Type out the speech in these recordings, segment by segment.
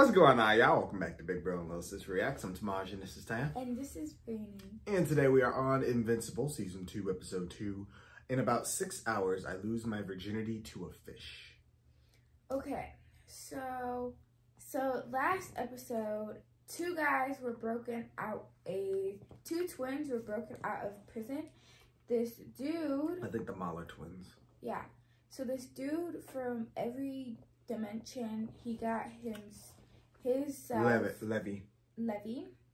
What's going on, y'all? Welcome back to Big Bro and Little Sis Reacts. I'm Tamaj and this is Tam. And this is Brandon. And today we are on Invincible, Season 2, Episode 2. In about 6 hours, I lose my virginity to a fish. Okay, so last episode, two twins were broken out of prison. This dude... I think the Mahler twins. Yeah. So this dude from every dimension, he got Levy.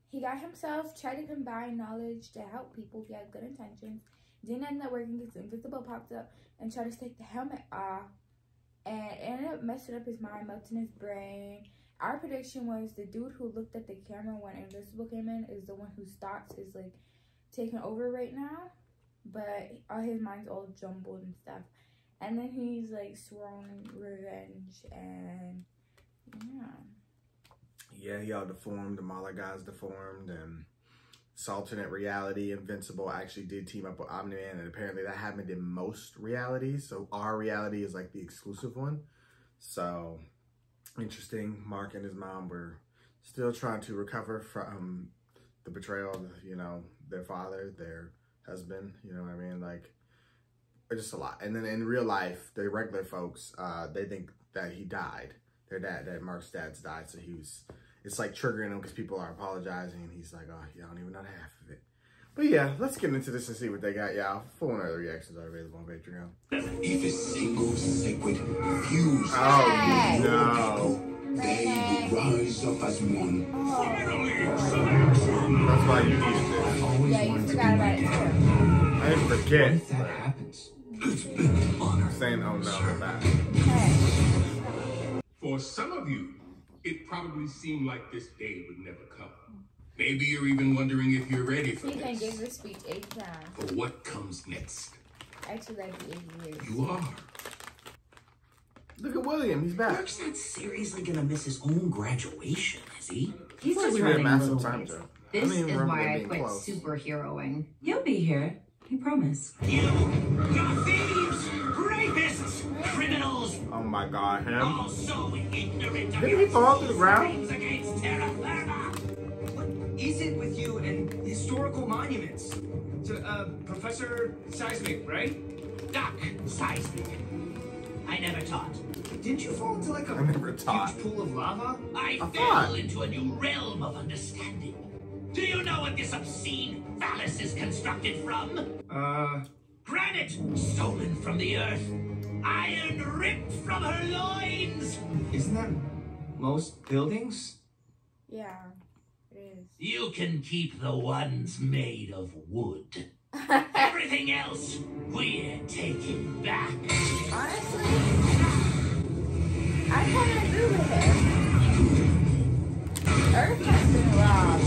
He got himself, tried to combine knowledge to help people. He had good intentions. Didn't end up working because Invisible popped up and tried to take the helmet off. And ended up messing up his mind, melting his brain. Our prediction was the dude who looked at the camera when Invisible came in is the one who Stotts is like taking over right now. But all his mind's all jumbled and stuff. And then he's like sworn revenge and yeah, he all deformed. The Mahler guy's deformed, and it's alternate reality. Invincible actually did team up with Omni-Man, and apparently that happened in most realities. So our reality is like the exclusive one. So interesting. Mark and his mom were still trying to recover from the betrayal of, you know, their father, their husband. You know what I mean? Like, just a lot. And then in real life, the regular folks, they think that he died. Their dad, that Mark's dad's died. So it's like triggering him because people are apologizing. And he's like, oh, you don't even know half of it. But yeah, let's get into this and see what they got, y'all. Full and other reactions are available on Patreon. If a single sacred fuse. Oh, no. They will rise up as one. That's why you needed this. yeah, you forgot about it too. I didn't forget. If that happens, it's been an honor. Saying, oh no, for that. For some of you, it probably seemed like this day would never come. Maybe you're even wondering if you're ready for He can give this. this speech 8 times. For what comes next? Actually, that'd be 8 years. You are. Look at William, he's back. Mark's not seriously gonna miss his own graduation, is he? He's Like just we did a running massive little time ways. jump. I This don't even is remember why them I being quit close. superheroing. You'll be here. I promise. You're thieves, rapists, criminals, Oh my god, him. all so ignorant of Didn't your he fall to the ground? crimes against terra firma. What is it with you and historical monuments? To, Professor Seismic, right? Doc Seismic. I never taught. Didn't you fall into like a I never taught. huge pool of lava? I I fell thought. into a new realm of understanding. Do you know what this obscene phallus is constructed from? Granite stolen from the earth. Iron ripped from her loins. Isn't that most buildings? Yeah, it is. You can keep the ones made of wood. Everything else, we're taking back. Honestly, I kind of agree with him. Earth has been robbed.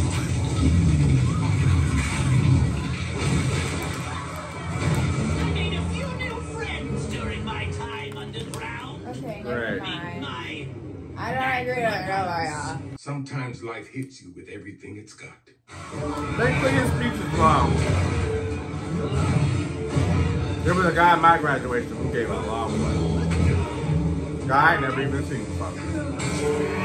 I made a few new friends during my time underground. Okay, never Right. mind. My I don't agree with it. Oh my god. Sometimes life hits you with everything it's got. Thankfully his speech is long. There was a guy at my graduation who gave a long one. Guy I never even seen before.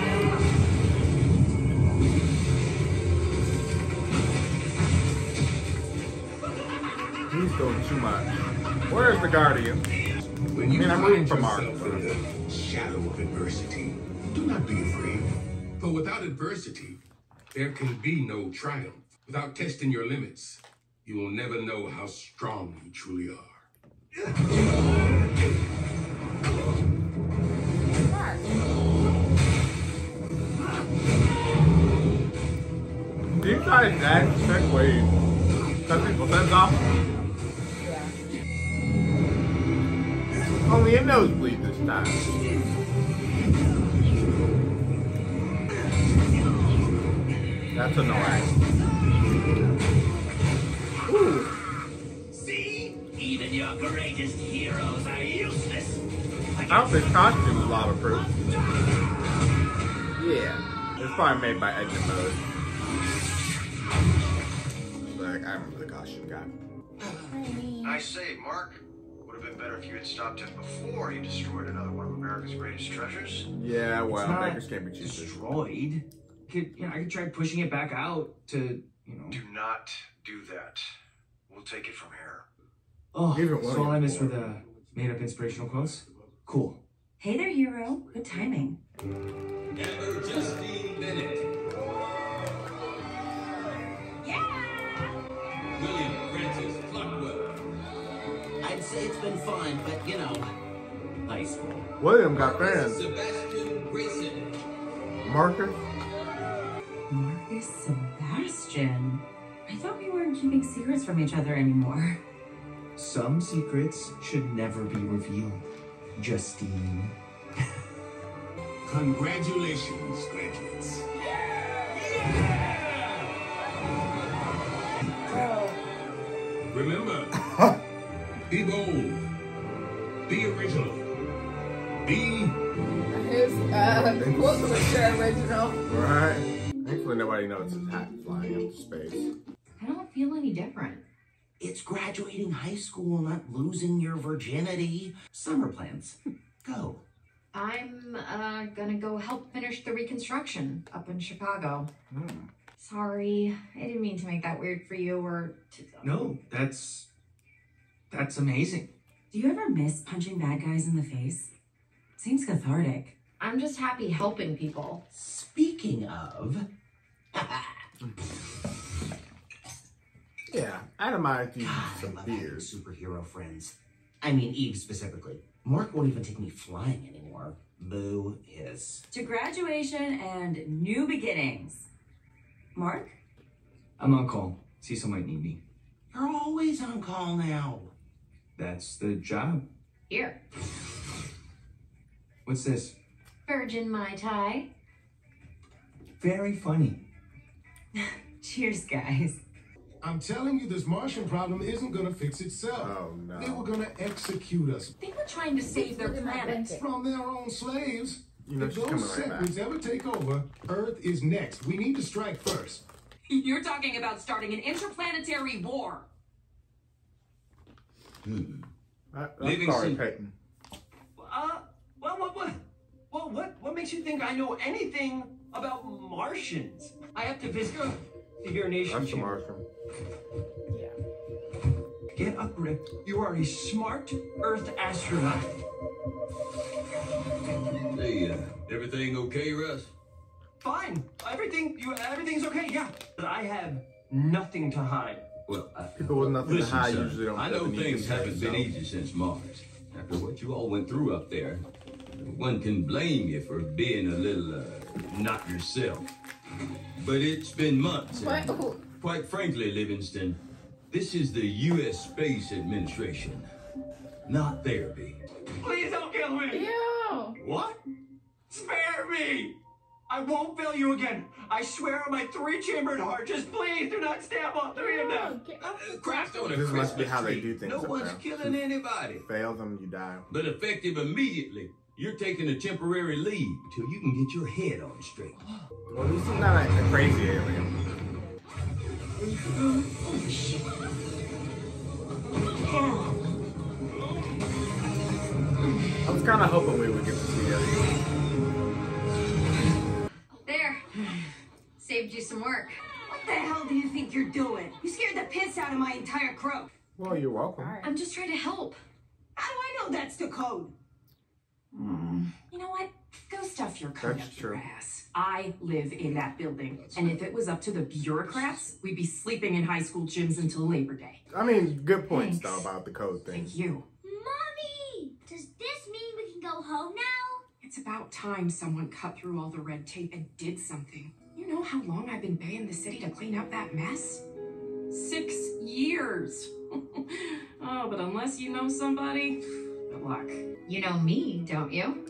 He's doing too much. Where's the Guardian? When you I'm find rooting for Mark. yourself in the shadow of adversity, do not be afraid. For without adversity, there can be no triumph. Without testing your limits, you will never know how strong you truly are. Mark. These guys act check ways. Cut people's heads off. Yeah. Only a nosebleed this time. That's annoying. Ooh. See? Even your greatest heroes are useless. I hope his costume is lava proof. Yeah. It's probably made by Edge Mode. Like, I remember the costume guy. I say, Mark, would have been better if you had stopped him before he destroyed another one of America's greatest treasures. Yeah, well, It's not beggars can't be choosers. destroyed. I could try pushing it back out to, Do not do that. We'll take it from here. Oh, Give it so one all I missed were more. the made-up inspirational quotes? Cool. Hey there, hero. Good timing. Amber Justine Bennett. William Francis Pluckwell. I'd say it's been fun, but you know, high school. William got fans. Sebastian Grayson. Marcus? Marcus Sebastian. I thought we weren't keeping secrets from each other anymore. Some secrets should never be revealed, Justine. Congratulations, graduates. Remember, be bold, be original, be... His quote was your original. Right. Thankfully nobody knows his hat flying into space. I don't feel any different. It's graduating high school, not losing your virginity. Summer plans. Go. I'm gonna go help finish the reconstruction up in Chicago. Sorry, I didn't mean to make that weird for you or to... No, that's amazing. Do you ever miss punching bad guys in the face? Seems cathartic. I'm just happy helping people. Speaking of... Yeah, Adamite used God, I some love having beers. superhero friends. I mean, Eve specifically. Mark won't even take me flying anymore. Boo hiss. To graduation and new beginnings. Mark? I'm on call. Cecil might need me. You're always on call now. That's the job. Here, What's this? Virgin Mai Tai. Very funny. Cheers, guys. I'm telling you, this Martian problem isn't gonna fix itself. Oh, no. They were gonna execute us They were trying to save their Look at my planet. blanket. from their own slaves. You know If she's coming those right back. separatists ever take over, Earth is next. We need to strike first. You're talking about starting an interplanetary war. I'm Livingston. sorry, Peyton. What makes you think I know anything about Martians? I have to visit the Your Nation. That's the Martian. Get a grip. You are a smart Earth astronaut. Hey, everything okay, Russ? Fine. Everything's okay, yeah. But I have nothing to hide. Well, People with nothing to listen, hide son, usually don't I feel know the need to things say haven't been so. easy since Mars. After what you all went through up there, one can blame you for being a little, not yourself. But it's been months. What? And quite frankly, Livingston, this is the U.S. Space Administration, not therapy. Please don't kill me. Ew. What? Spare me. I won't fail you again. I swear on my three-chambered heart. Just please do not stab all three of them. Get off the Craft on a This must be Christmas how they tree. do things No up one's there. killing anybody. Fail them, you die. But effective immediately, you're taking a temporary leave till you can get your head on straight. Well, at least he's not a crazy alien. I was kind of hoping we would get to see Elliot. There. Saved you some work. What the hell do you think you're doing? You scared the piss out of my entire crew. Well, you're welcome. I'm just trying to help. How do I know that's the code? You know what? Go stuff your coat That's up your true. ass. I live in that building, and if it was up to the bureaucrats, we'd be sleeping in high school gyms until Labor Day. I mean, good points, Thanks. though, about the code thing. Thank you. Mommy! Does this mean we can go home now? It's about time someone cut through all the red tape and did something. You know how long I've been paying the city to clean up that mess? 6 years. Oh, but unless you know somebody, good luck. You know me, don't you?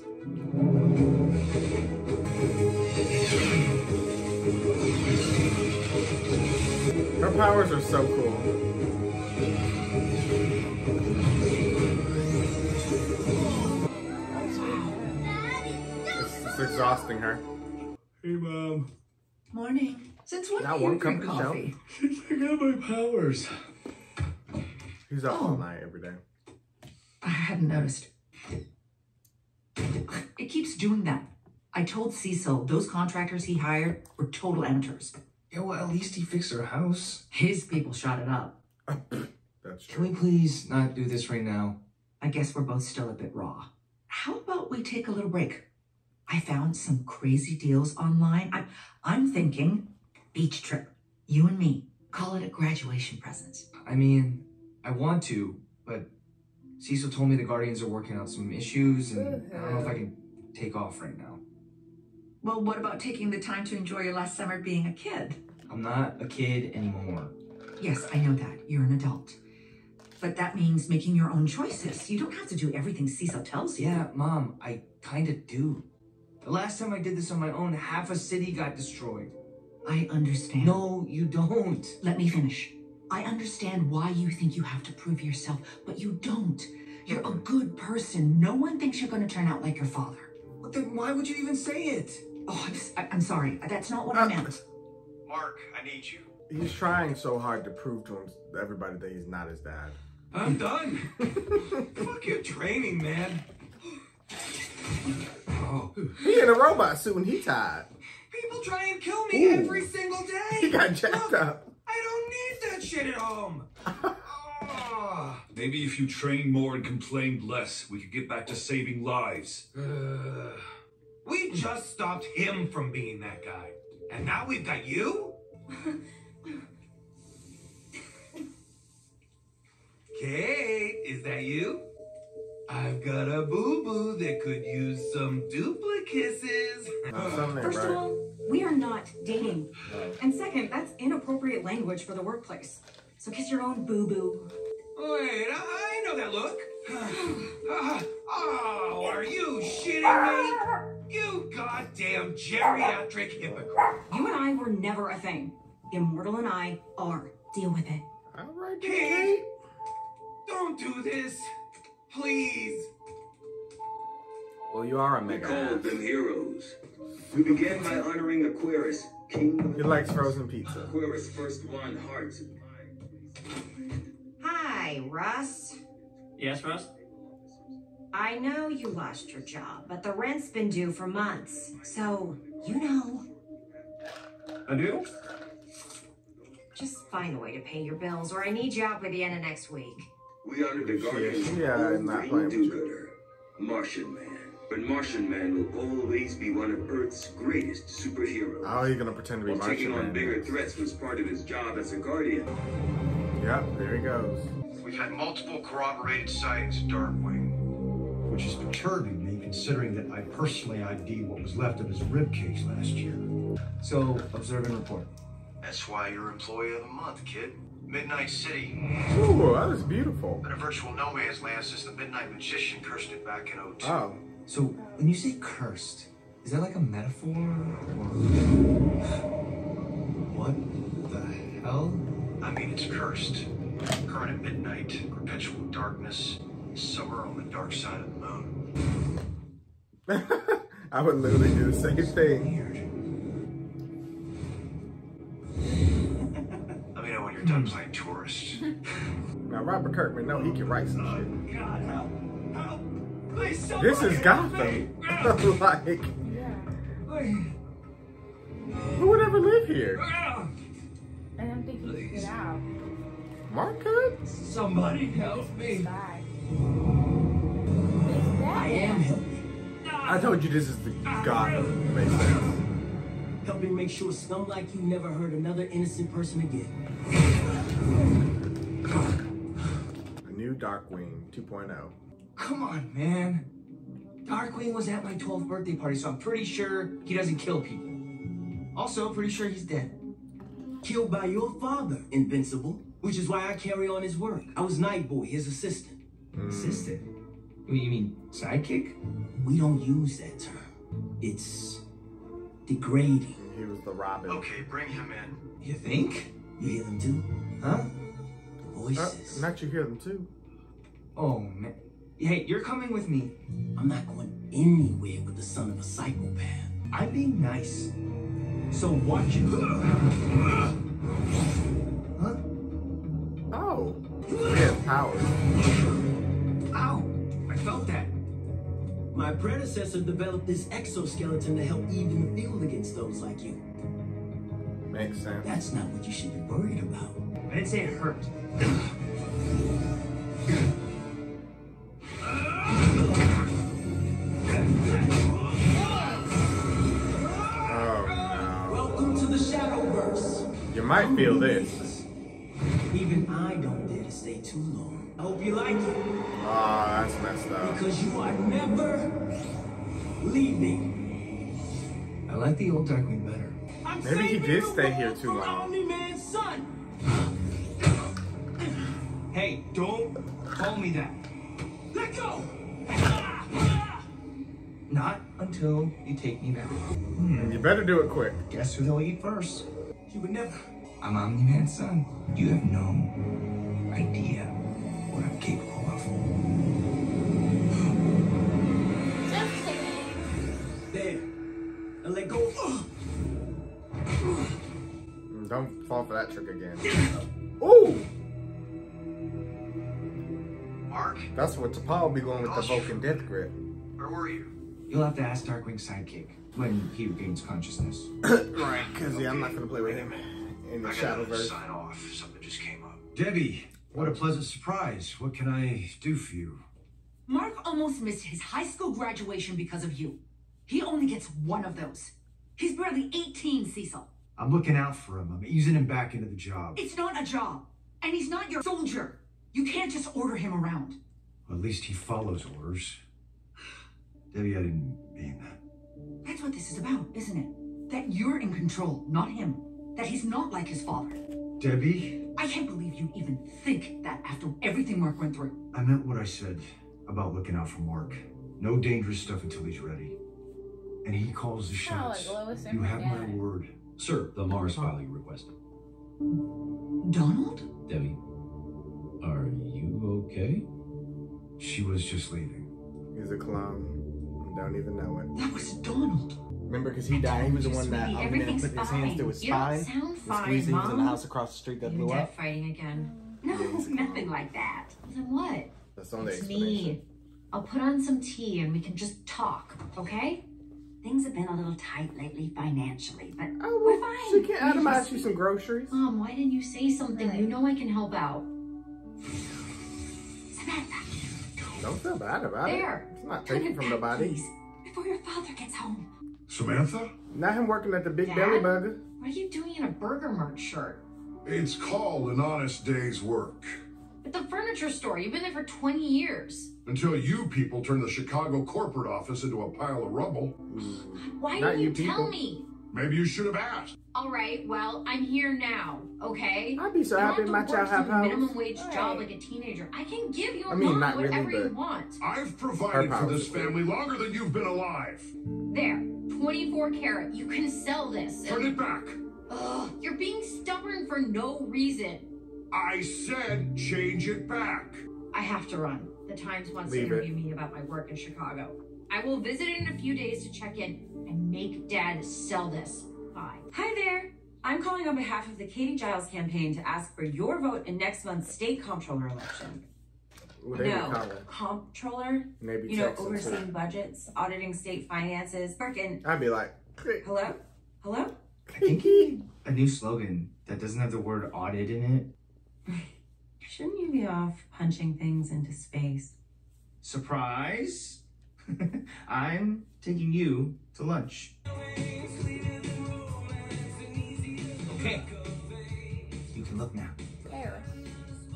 Her powers are so cool. It's exhausting her. Hey, Mom. Morning. Since when Now do one you cup drink of milk. coffee? I got my powers. He's up all night every day. I hadn't noticed. It keeps doing that. I told Cecil those contractors he hired were total amateurs. Yeah, well, at least he fixed our house. His people shot it up. That's true. Can we please not do this right now? I guess we're both still a bit raw. How about we take a little break? I found some crazy deals online. I'm thinking beach trip. You and me. Call it a graduation present. I mean, I want to, but Cecil told me the Guardians are working out some issues, and I don't know if I can take off right now. Well, what about taking the time to enjoy your last summer being a kid? I'm not a kid anymore. Yes, I know that. You're an adult. But that means making your own choices. You don't have to do everything Cecil tells you. Yeah, Mom, I kind of do. The last time I did this on my own, half a city got destroyed. I understand. No, you don't. Let me finish. I understand why you think you have to prove yourself, but you don't. You're a good person. No one thinks you're going to turn out like your father. But then why would you even say it? Oh, I'm sorry. That's not what I meant. Mark, I need you. He's trying so hard to prove to everybody that he's not his dad. I'm done. Fuck your training, man. Oh. He in a robot suit and he tied. People try and kill me every single day. He got jacked up. I don't need that shit at home. Maybe if you trained more and complained less, we could get back to saving lives. We just stopped him from being that guy. And now we've got you? Kate, is that you? I've got a boo-boo that could use some duplicases. First of all, we are not dating. And second, that's inappropriate language for the workplace. So kiss your own boo-boo. Wait, I know that look. Oh, are you shitting me? You goddamn geriatric hypocrite. You and I were never a thing. Immortal and I are. Deal with it. All right, Kate, don't do this. Please. Well, you are a We mega called ass. them heroes. We began by honoring Aquarius, king of He likes frozen pizza. Aquarius first won hearts. Hi, Russ. Yes, Russ? I know you lost your job, but the rent's been due for months. So, you know. I do? Just find a way to pay your bills, or I need you out by the end of next week. We honored the Guardian's I'm not playing with you. do-gooder, Martian Man. But Martian Man will always be one of Earth's greatest superheroes. Oh, he's gonna pretend to be While taking Martian on Man. bigger threats was part of his job as a Guardian. Yep, there he goes. We've had multiple corroborated sightings of Darkwing. Which is perturbing me, considering that I personally ID'd what was left of his ribcage last year. So, observe and report. That's why you're Employee of the Month, kid. Midnight City. Ooh, that is beautiful. Been a virtual no man's land since the Midnight Magician cursed it back in 02. Oh. So, when you say cursed, is that like a metaphor, or... What the hell? I mean, it's cursed. Current at midnight, perpetual darkness, summer on the dark side of the moon. I would literally do the same thing. Let me know when you're done playing tourist. Now, Robert Kirkman, no, he can write some shit. God, help. Please, This is Gotham. Like, who would ever live here? I don't think he can get out. Mark could? Somebody help me. Bye. I am helping. I told you this is the Gotham. Makes sense. Helping make sure scum like you never hurt another innocent person again. The new Darkwing 2.0. Come on, man. Darkwing was at my 12th birthday party, so I'm pretty sure he doesn't kill people. Also, pretty sure he's dead. Killed by your father, Invincible. Which is why I carry on his work. I was Nightboy, his assistant. Assistant? You mean sidekick? We don't use that term. It's degrading. He was the Robin. Okay, bring him in. You think? You hear them too? Huh? Voices. Not you hear them too. Oh, man. Hey, you're coming with me. I'm not going anywhere with the son of a psychopath. I'm being nice. So watch it. Huh? Oh. He has powers. Ow. felt that. My predecessor developed this exoskeleton to help even the field against those like you. Makes sense. That's not what you should be worried about. I didn't say it hurt. Welcome to the Shadowverse. You might feel this. Even I don't dare to stay too long. I hope you like it. Oh, that's messed up. Because you are never leaving. I like the old Darkwing better. Maybe he did stay here too long. Omni-Man's son. Hey, don't call me that. Let go. Not until you take me back. You better do it quick. Guess who they'll eat first? You would never. I'm Omni-Man's son. You have no idea what I'm capable of. There. And let go. Don't fall for that trick again. Ooh! Mark? That's what T'Pol be going with the Vulcan Death Grip. Where were you? You'll have to ask Darkwing's sidekick when he regains consciousness. Right, because I'm not going to play with him in the I gotta Shadowverse. sign off. Something just came up. Debbie, what a pleasant surprise. What can I do for you? Mark almost missed his high school graduation because of you. He only gets one of those. He's barely 18, Cecil. I'm looking out for him. I'm easing him back into the job. It's not a job. And he's not your soldier. You can't just order him around. Well, at least he follows orders. Debbie, I didn't mean that. That's what this is about, isn't it? That you're in control, not him. That he's not like his father. Debbie? I can't believe you even think that after everything Mark went through. I meant what I said about looking out for Mark. No dangerous stuff until he's ready. And he calls the shots. like Lois and You her have my dad. word. Sir, the Mars file you requested. Donald? Debbie, are you okay? She was just leaving. He's a clone. Don't even know it. That was Donald. Remember, because he died. He was the one that Sweetie, put everything's his hands fine. through his You don't spine. sound The fine, squeezy was in the Mom. house across the street that You blew and Dad up. fighting again. No, nothing like that. Then what? That's the only It's explanation. me. I'll put on some tea and we can just talk, okay? Things have been a little tight lately financially, but Oh, we're well, fine. she can itemize you some groceries. Mom, why didn't you say something? You know I can help out. Samantha, Don't feel bad about There. it. It's not turn taken it from back, nobody. please, before your father gets home. Samantha? Not him working at the Big Dad? Belly Burger. What are you doing in a burger merch shirt? It's called an honest day's work. At the furniture store. You've been there for 20 years. Until you people turn the Chicago corporate office into a pile of rubble. Why Not didn't you you tell people. me? Maybe you should have asked. All right, well, I'm here now, okay? I'd be so You don't happy have my to child work have some house. minimum wage job like a teenager. I can give your I mean, mom not really, whatever you but- want. I've provided Her for house this is good. family longer than you've been alive. There, 24 karat. You can sell this. Turn it back. Ugh, you're being stubborn for no reason. I said change it back. I have to run. The Times wants Leave to it. interview me about my work in Chicago. I will visit in a few days to check in and make Dad sell this. Bye. Hi there. I'm calling on behalf of the Katie Giles campaign to ask for your vote in next month's state comptroller election. Ooh, they No, be calling. comptroller. Maybe You know, texting overseeing too. budgets, auditing state finances, freaking. I'd be like, click. Hello? Hello? I think you need a new slogan that doesn't have the word audit in it. Shouldn't you be off punching things into space? Surprise! I'm taking you to lunch. Okay. You can look now. Paris.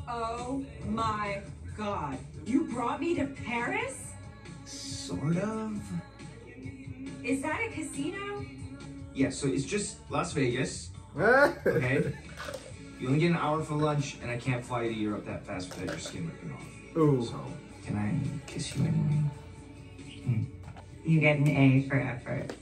Oh my god. You brought me to Paris? Sort of. Is that a casino? Yeah, so it's just Las Vegas. Okay? You only get an hour for lunch, and I can't fly you to Europe that fast without your skin ripping off. Ooh. So, can I kiss you anyway? You get an A for effort.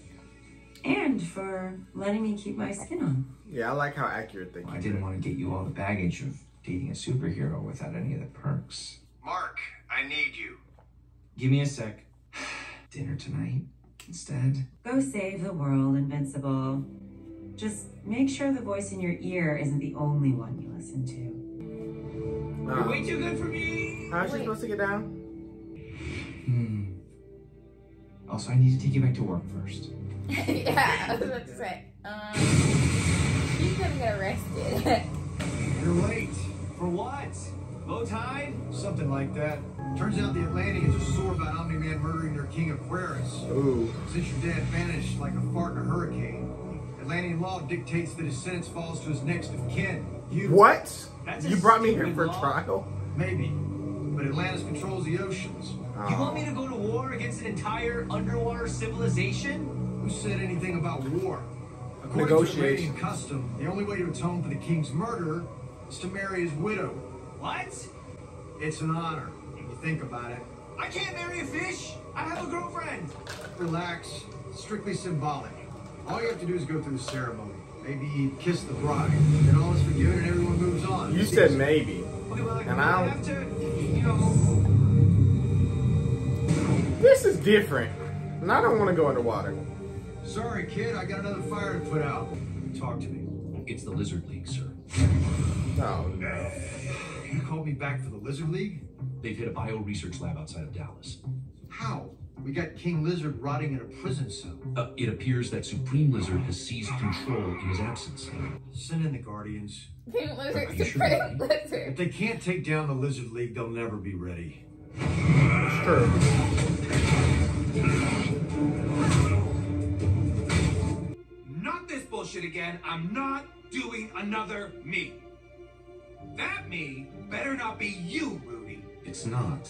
And for letting me keep my skin on. Yeah, I like how accurate they keep I didn't want to get you all the baggage of dating a superhero without any of the perks. Mark, I need you. Give me a sec. Dinner tonight instead. Go save the world, Invincible. Just make sure the voice in your ear isn't the only one you listen to. You're way too good for me. How's she supposed to get down? Also, I need to take you back to work first. Yeah, I was about to say. He's gonna get arrested. You're late. For what? Low tide? Something like that. Turns out the Atlanteans are sore about Omni-Man murdering their king Aquarius. Ooh. Since your dad vanished like a fart in a hurricane, Atlantean law dictates that his sentence falls to his next of kin. You. What? That's You a brought me here stupid for law. trial? Maybe. But Atlantis controls the oceans. You want me to go to war against an entire underwater civilization? Who said anything about war? According to Negotiation. Atlantean custom, the only way to atone for the king's murder is to marry his widow. What? It's an honor, when you think about it. I can't marry a fish. I have a girlfriend. Relax. Strictly symbolic. All you have to do is go through the ceremony. Maybe kiss the bride. Then all is forgiven and everyone moves on. You said maybe. Okay, well, And I don't... have to, you know... This is different. And I don't want to go underwater. Sorry, kid. I got another fire to put out. Talk to me. It's the Lizard League, sir. Oh, no. You called me back for the Lizard League? They've hit a bio-research lab outside of Dallas. How? We got King Lizard rotting in a prison cell. It appears that Supreme Lizard has seized control in his absence. Send in the Guardians. Pink Lizard, Are you sure? Supreme Lizard. If they can't take down the Lizard League, they'll never be ready. It's true. Not this bullshit again. I'm not doing another me. That me better not be you, Rudy. It's not.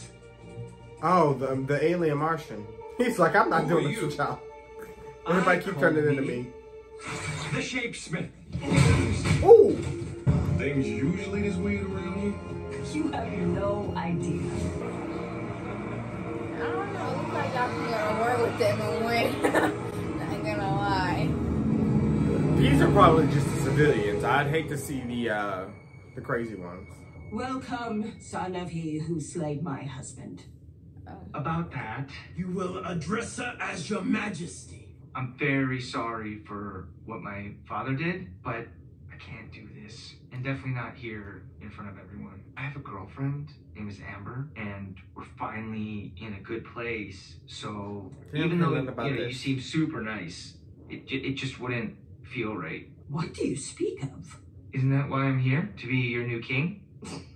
Oh, the alien Martian. He's like, I'm not Who doing are this you? with y'all. Everybody keep turning into me. The Shapesmith. Ooh! Things usually this weird around here? You have no idea. I don't know. It looks like y'all can go to war with them and win. Not gonna lie. These are probably just the civilians. I'd hate to see the crazy ones. Welcome, son of he who slayed my husband. About that, You will address her as your majesty. I'm very sorry for what my father did, but I can't do this. And definitely not here in front of everyone. I have a girlfriend, name is Amber, and we're finally in a good place. So Yeah, even I though heard about you this. seem super nice, it just wouldn't feel right. What do you speak of? Isn't that why I'm here? To be your new king?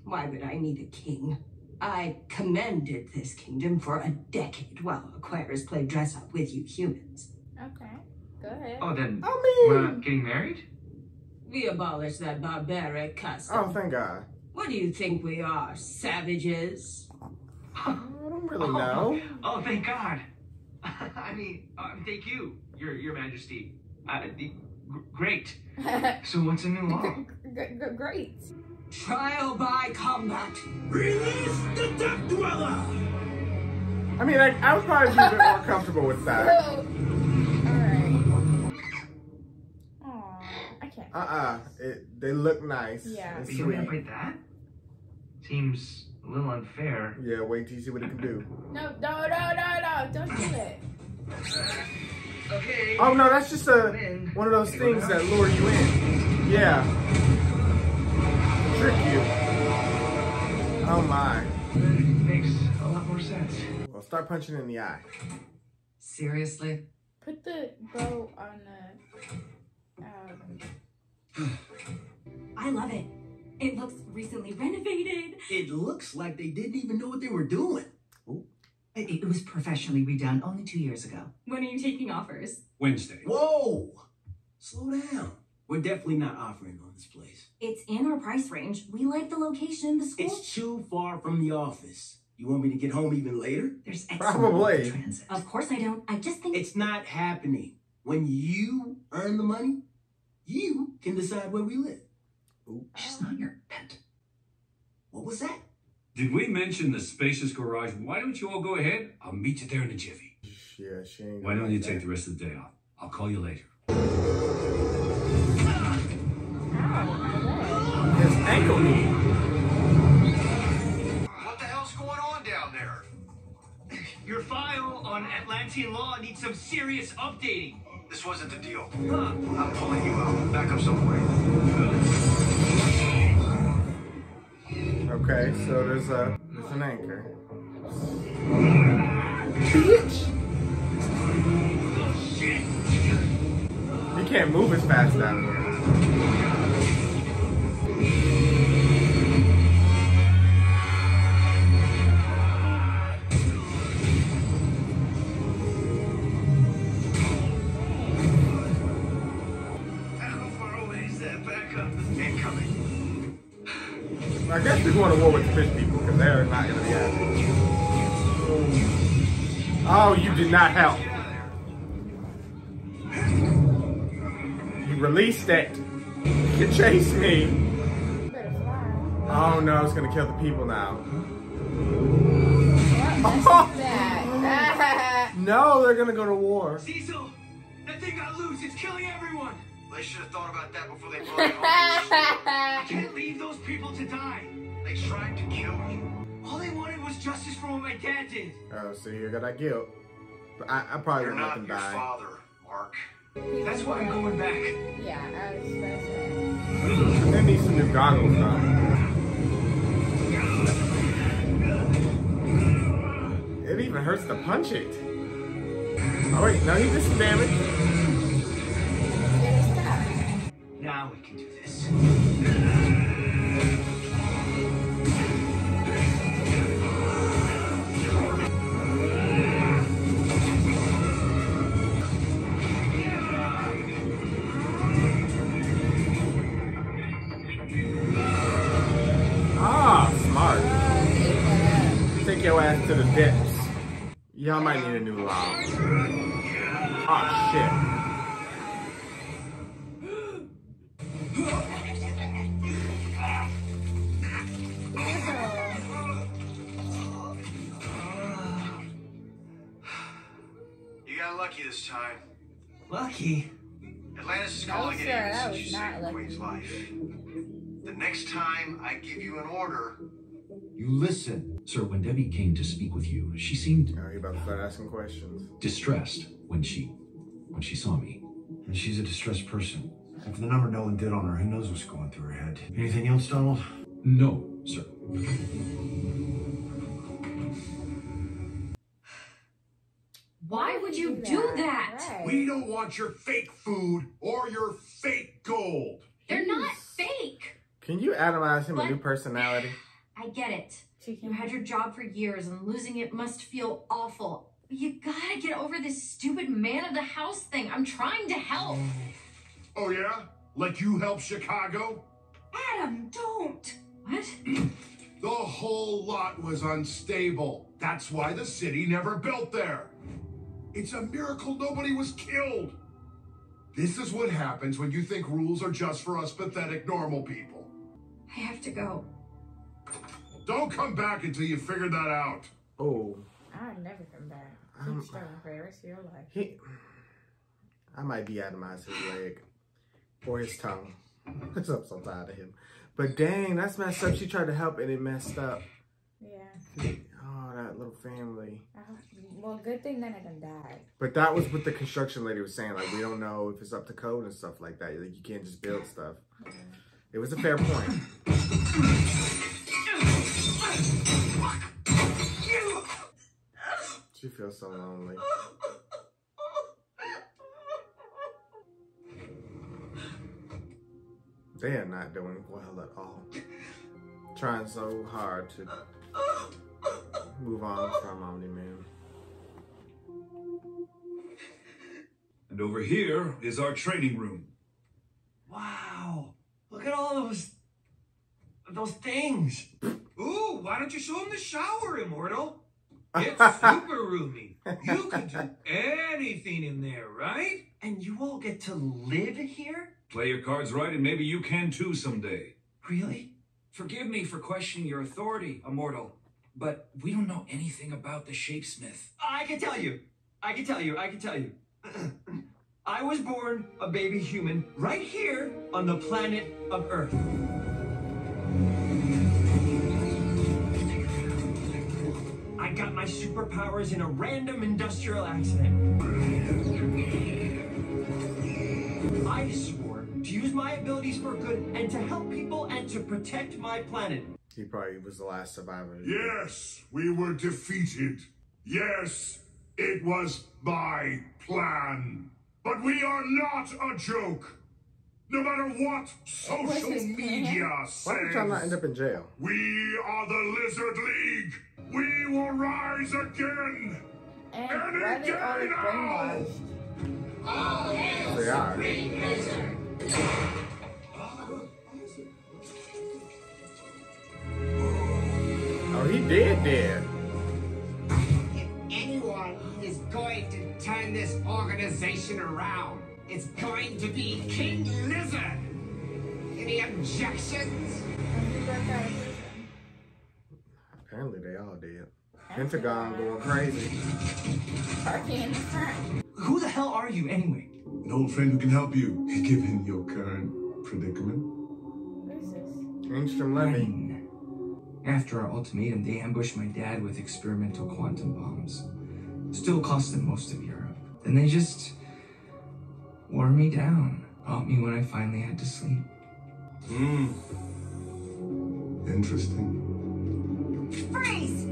Why would I need a king? I commanded this kingdom for a decade while Aquarius played dress up with you humans. Okay, go ahead. Oh, then I we're mean... not getting married? We abolished that barbaric custom. Oh, thank God. What do you think we are, savages? I don't really know. Oh, thank God. I mean, thank you, Your Majesty. Great. So what's a new law? Great. Trial by combat. Release the Death Dweller! I mean, I would probably be a bit more comfortable with that. Alright. Aw, I can't. They look nice. Yeah. It's You want me to sweet. fight that? Seems a little unfair. Yeah, wait till you see what it can do. No, don't do it. Okay. Oh no, that's just one of those things that lure you in. Yeah. Trick you. Oh my. Makes a lot more sense. Well, start punching in the eye. Seriously? Put the bow on the. I love it. It looks recently renovated. It looks like they didn't even know what they were doing. It was professionally redone only 2 years ago. When are you taking offers? Wednesday. Whoa! Slow down. We're definitely not offering on this place. It's in our price range. We like the location, the school. It's too far from the office. You want me to get home even later? There's Probably. transit. Of course I don't. I just think It's not happening. When you earn the money, you can decide where we live. She's not your pet. What was that? Did we mention the spacious garage? Why don't you all go ahead? I'll meet you there in a jiffy. Yeah, she ain't. Why gonna don't you like take that. the rest of the day off? I'll call you later. His ankle knee. What the hell's going on down there? Your file on Atlantean law needs some serious updating. This wasn't the deal. Huh. I'm pulling you out. Back up somewhere. Okay, so there's an anchor. Bitch. He can't move as fast down here. I guess we're going to war with the fish people because they're not going to be happy. Oh, you did not help. You released it. You chased me. Oh no, it's going to kill the people now. Oh. No, they're going to go to war. Cecil, that thing got loose. It's killing everyone. They should have thought about that before they brought it home. I can't leave those people to die. They tried to kill you. All they wanted was justice for what my dad did. Oh, so you got that guilt. But I probably You're wouldn't let not them your die. father, Mark. That's why I'm going back. Yeah, I was gonna say. They need some new goggles now. It even hurts to punch it. Oh wait, no, he did some damage. Now we can do this. Ah, smart. Take your ass to the depths. Y'all might need a new lock. Ah, shit. You got lucky this time. Lucky? Atlantis is No, calling sir, it in that since was you not saved lucky. Queen's life. The next time I give you an order, You listen. Sir, when Debbie came to speak with you, she seemed Now you about to start asking questions. distressed when she saw me. And she's a distressed person. After the number Nolan did on her, who knows what's going through her head. Anything else, Donald? No, sir. Why would you do that? Right. We don't want your fake food or your fake gold. They're not fake. Can you atomize him a What? new personality? I get it. You had your job for years and losing it must feel awful. You gotta get over this stupid man of the house thing. I'm trying to help. Oh yeah? Like you help Chicago? Adam, don't. What? The whole lot was unstable. That's why the city never built there. It's a miracle nobody was killed. This is what happens when you think rules are just for us pathetic normal people. I have to go. Don't come back until you figure that out. Oh, I'll never come back. Keep struggling for the rest of your life. I might be atomized his leg or his tongue. I'm so tired of him. But dang, that's messed up. She tried to help and it messed up. Yeah. Oh, that little family. Well, good thing none of them died. But that was what the construction lady was saying. Like, we don't know if it's up to code and stuff like that. Like, you can't just build stuff. It was a fair point. She feels so lonely. They are not doing well at all. Trying so hard to move on from Omni-Man. And over here is our training room. Wow. Look at all those things. Ooh, why don't you show him the shower, Immortal? It's super roomy. You can do anything in there, right? And you all get to live here? Play your cards right and maybe you can too someday. Really? Forgive me for questioning your authority, Immortal, but we don't know anything about the Shapesmith. I can tell you. I can tell you. I was born a baby human right here on the planet of Earth. I got my superpowers in a random industrial accident. I swore to use my abilities for good and to help people and to protect my planet. He probably was the last survivor. Yes, we were defeated. Yes, It was my plan. But we are not a joke. No matter what social media says. Why did y'all not end up in jail? We are the Lizard League. We will rise again. And Any why they all day now. brainwashed? All hail They are. Supreme Lizard. Oh, he did. If anyone is going to turn this organization around, it's going to be King Lizard. Any objections? Apparently they all did. Pentagon going crazy. Parking in the front. Who the hell are you anyway? An old friend who can help you, given your current predicament. What is this? Angstrom Levy. After our ultimatum, they ambushed my dad with experimental quantum bombs. Still cost them most of Europe. Then they just wore me down. Caught me when I finally had to sleep. Interesting. Freeze!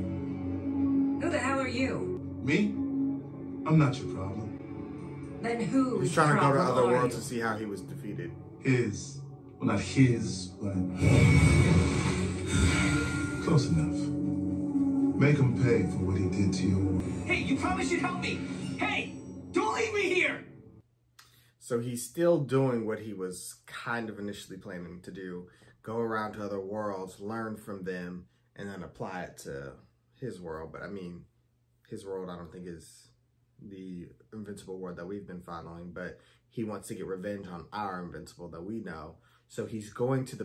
Who the hell are you? Me? I'm not your problem. Then who He's is trying to go to problem other are worlds you? to see how he was defeated. His. Well, not his, but close enough. Make him pay for what he did to you. Hey, you promised you'd help me! Hey! Don't leave me here! So he's still doing what he was kind of initially planning to do. Go around to other worlds, learn from them, and then apply it to his world. But I mean, his world I don't think is the Invincible world that we've been following. But he wants to get revenge on our Invincible that we know. So he's going to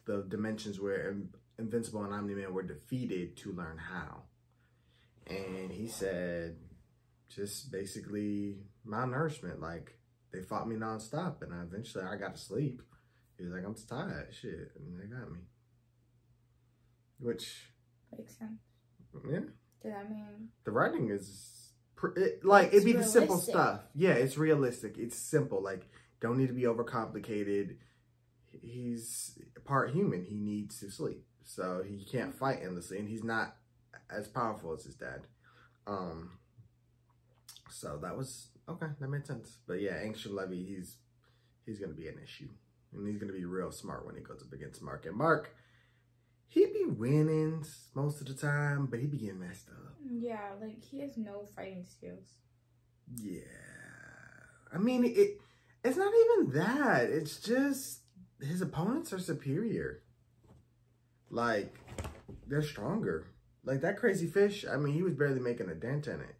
the dimensions where Invincible and Omni-Man were defeated to learn how. And he said, just basically malnourishment. Like, they fought me nonstop, and eventually I got to sleep. He was like, I'm tired, shit, and they got me. Which makes sense. Yeah. Does that mean the writing is it'd be the simple realistic. stuff. Yeah, it's realistic. It's simple. Like, don't need to be overcomplicated. He's part human. He needs to sleep, so he can't fight endlessly, and he's not as powerful as his dad. So that was okay. That made sense. But yeah, Angstrom Levy, he's gonna be an issue, and he's gonna be real smart when he goes up against Mark. And Mark, he be winning most of the time, but he be getting messed up. Yeah, like he has no fighting skills. Yeah, I mean it's not even that. It's just his opponents are superior. Like, they're stronger. Like that crazy fish. I mean, he was barely making a dent in it.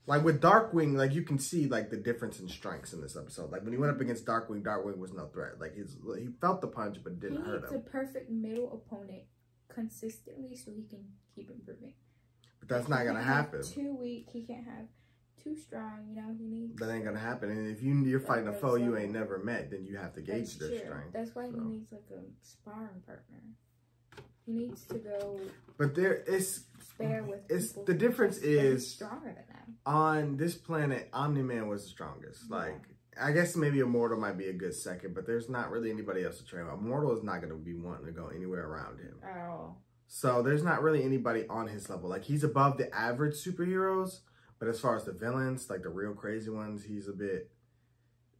Like with Darkwing, like you can see like the difference in strengths in this episode. Like when he went up against Darkwing, Darkwing was no threat. Like he felt the punch, but it didn't hurt He needs him. a perfect middle opponent consistently so he can keep improving. But that's not gonna happen. Too weak, he can't have. Too strong, you know. He needs. That ain't gonna happen. And if you're fighting a foe you ain't never met, then you have to gauge their strength. That's why he needs like a sparring partner. He needs to go. But spare with it's people the difference that he's is stronger than them. On this planet, Omni-Man was the strongest. Like, I guess maybe Immortal might be a good second, but there's not really anybody else to train with. Immortal is not going to be wanting to go anywhere around him. At all. So there's not really anybody on his level. Like, he's above the average superheroes, but as far as the villains, like the real crazy ones, he's a bit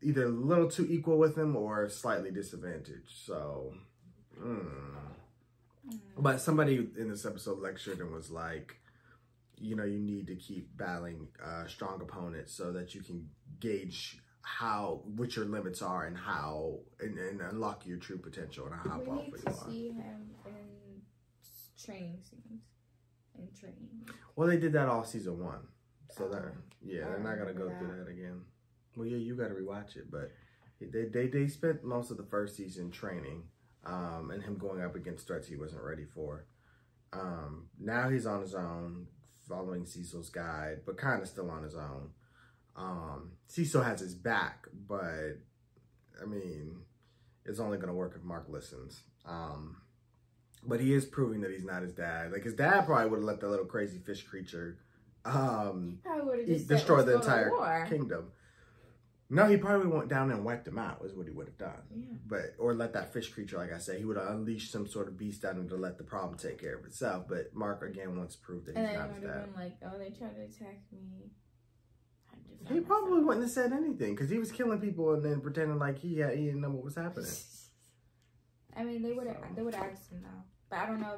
either a little too equal with him or slightly disadvantaged. So, But somebody in this episode lectured and was like, you know, you need to keep battling strong opponents so that you can gauge what your limits are and how and unlock your true potential and how We powerful need you to are. see him in training scenes. In training. Well, they did that all season 1, so they're not gonna go through that again. Well, yeah, you got to rewatch it, but they spent most of the first season training, and him going up against threats he wasn't ready for. Now he's on his own, following Cecil's guide, but kind of still on his own. Cecil has his back, but I mean, it's only gonna work if Mark listens. But he is proving that he's not his dad. Like his dad probably would have let the little crazy fish creature destroy the entire kingdom. No, he probably went down and wiped him out, is what he would have done. Yeah. Or let that fish creature, like I said, he would have unleashed some sort of beast down him to let the problem take care of itself. But Mark, again, wants to prove that he's not his And then dad. been like, oh, they tried to attack me. He probably wouldn't have said anything because he was killing people and then pretending like he didn't know what was happening. I mean, they would have asked him though, but I don't know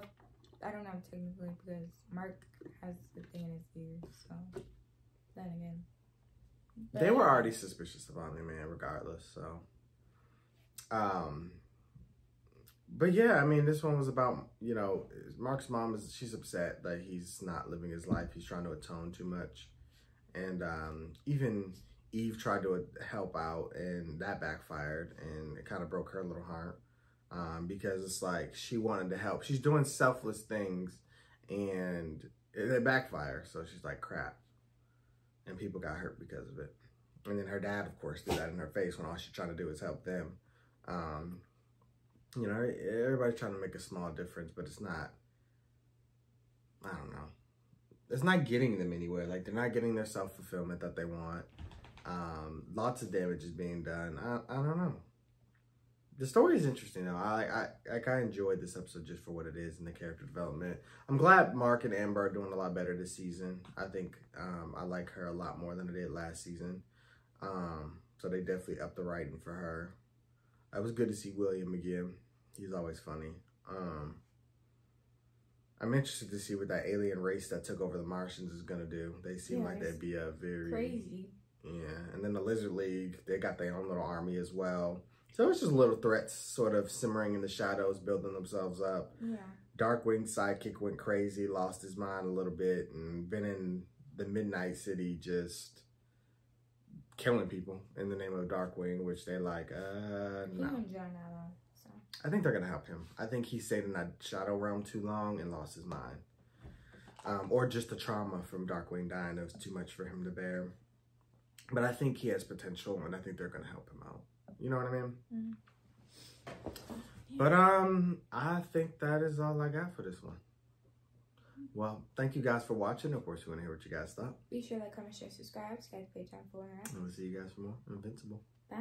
technically because Mark has the thing in his ear. So then again, they were already suspicious of Omni-Man regardless. So, but yeah, I mean, this one was about, you know, Mark's mom she's upset that he's not living his life. He's trying to atone too much. And even Eve tried to help out and that backfired and it kind of broke her little heart because it's like she wanted to help. She's doing selfless things and it backfired. So she's like, crap. And people got hurt because of it. And then her dad, of course, did that in her face when all she's trying to do is help them. You know, everybody's trying to make a small difference, but it's not, I don't know. It's not getting them anywhere. Like, they're not getting their self-fulfillment that they want. Lots of damage is being done. I don't know. The story is interesting, though. I enjoyed this episode just for what it is and the character development. I'm glad Mark and Amber are doing a lot better this season. I think I like her a lot more than I did last season. So they definitely upped the writing for her. It was good to see William again. He's always funny. I'm interested to see what that alien race that took over the Martians is going to do. They seem like they'd be a very... crazy. Yeah. And then the Lizard League, they got their own little army as well. So it's just little threats sort of simmering in the shadows, building themselves up. Yeah. Darkwing's sidekick went crazy, lost his mind a little bit, and been in the Midnight City just killing people in the name of Darkwing, which they're like, no. He wouldn't join that on, so. I think they're going to help him. I think he stayed in that shadow realm too long and lost his mind. Or just the trauma from Darkwing dying. It was too much for him to bear. But I think he has potential, and I think they're going to help him out. You know what I mean? Mm-hmm. But I think that is all I got for this one. Well, thank you guys for watching. Of course, we want to hear what you guys thought. Be sure to like, comment, share, subscribe. Skype page on 4 and we'll see you guys for more Invincible. Bye.